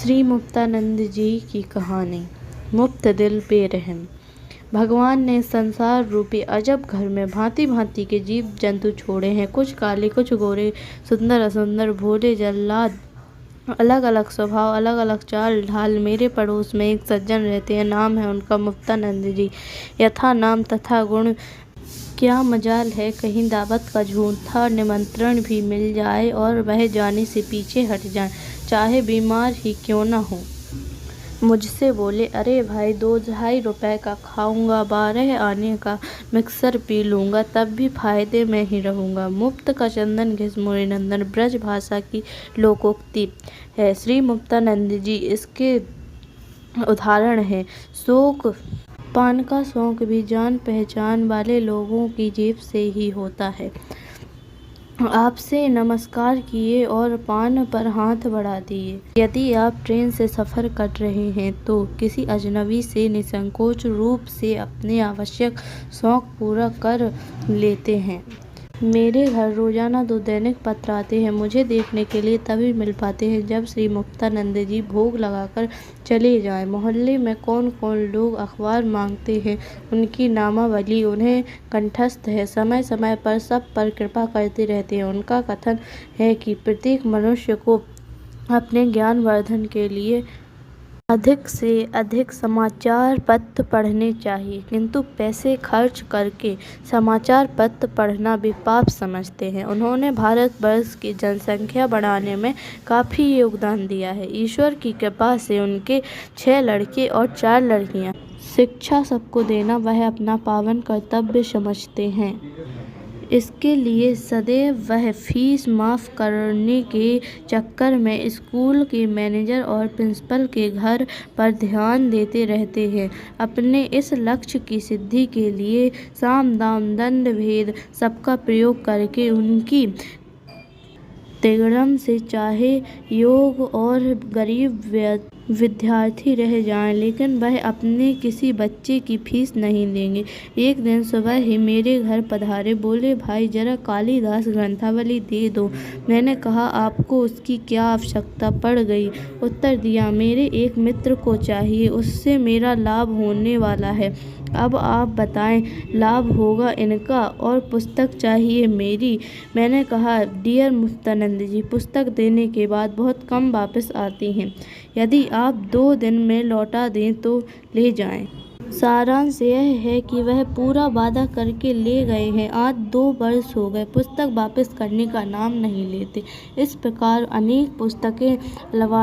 श्री मुक्तानंद जी की कहानी। मुक्त दिल बेरहम। भगवान ने संसार रूपी अजब घर में भांति भांति के जीव जंतु छोड़े हैं। कुछ काले, कुछ गोरे, सुंदर असुंदर, भोले जल्लाद, अलग अलग स्वभाव, अलग अलग चाल ढाल। मेरे पड़ोस में एक सज्जन रहते हैं, नाम है उनका मुक्तानंद जी। यथा नाम तथा गुण। क्या मजाल है कहीं दावत का झूठा निमंत्रण भी मिल जाए और वह जाने से पीछे हट जाए, चाहे बीमार ही क्यों न हो। मुझसे बोले, अरे भाई 2-2.5 रुपए का खाऊंगा, 12 आने का मिक्सर पी लूंगा, तब भी फायदे में ही रहूंगा। मुफ्त का चंदन घिस मोरे नंदन, ब्रज भाषा की लोकोक्ति है। श्री मुक्तानंद जी इसके उदाहरण है। शौक पान का शौक भी जान पहचान वाले लोगों की जेब से ही होता है। आपसे नमस्कार किए और पान पर हाथ बढ़ा दिए। यदि आप ट्रेन से सफर कर रहे हैं तो किसी अजनबी से निसंकोच रूप से अपने आवश्यक शौक पूरा कर लेते हैं। मेरे घर रोजाना 2 दैनिक पत्र आते हैं। मुझे देखने के लिए तभी मिल पाते हैं जब श्री मुक्तानंद जी भोग लगाकर चले जाएं। मोहल्ले में कौन कौन लोग अखबार मांगते हैं, उनकी नामावली उन्हें कंठस्थ है। समय समय पर सब पर कृपा करते रहते हैं। उनका कथन है कि प्रत्येक मनुष्य को अपने ज्ञानवर्धन के लिए अधिक से अधिक समाचार पत्र पढ़ने चाहिए, किंतु पैसे खर्च करके समाचार पत्र पढ़ना भी पाप समझते हैं। उन्होंने भारतवर्ष की जनसंख्या बढ़ाने में काफ़ी योगदान दिया है। ईश्वर की कृपा से उनके 6 लड़के और 4 लड़कियां। शिक्षा सबको देना वह अपना पावन कर्तव्य समझते हैं। इसके लिए सदैव वह फीस माफ़ करने के चक्कर में स्कूल के मैनेजर और प्रिंसिपल के घर पर ध्यान देते रहते हैं। अपने इस लक्ष्य की सिद्धि के लिए साम दाम दंड भेद सबका प्रयोग करके उनकी तिगड़म से चाहे योग और गरीब विद्यार्थी रह जाएं, लेकिन वह अपने किसी बच्चे की फीस नहीं देंगे। एक दिन सुबह ही मेरे घर पधारे। बोले, भाई जरा कालिदास ग्रंथावली दे दो। मैंने कहा, आपको उसकी क्या आवश्यकता पड़ गई। उत्तर दिया, मेरे एक मित्र को चाहिए, उससे मेरा लाभ होने वाला है। अब आप बताएं, लाभ होगा इनका और पुस्तक चाहिए मेरी। मैंने कहा, डियर मुक्तानंद जी, पुस्तक देने के बाद बहुत कम वापस आती हैं। यदि आप 2 दिन में लौटा दें तो ले जाएं। सारांश यह है कि वह पूरा वादा करके ले गए हैं। आज 2 वर्ष हो गए, पुस्तक वापस करने का नाम नहीं लेते। इस प्रकार अनेक पुस्तकें लवा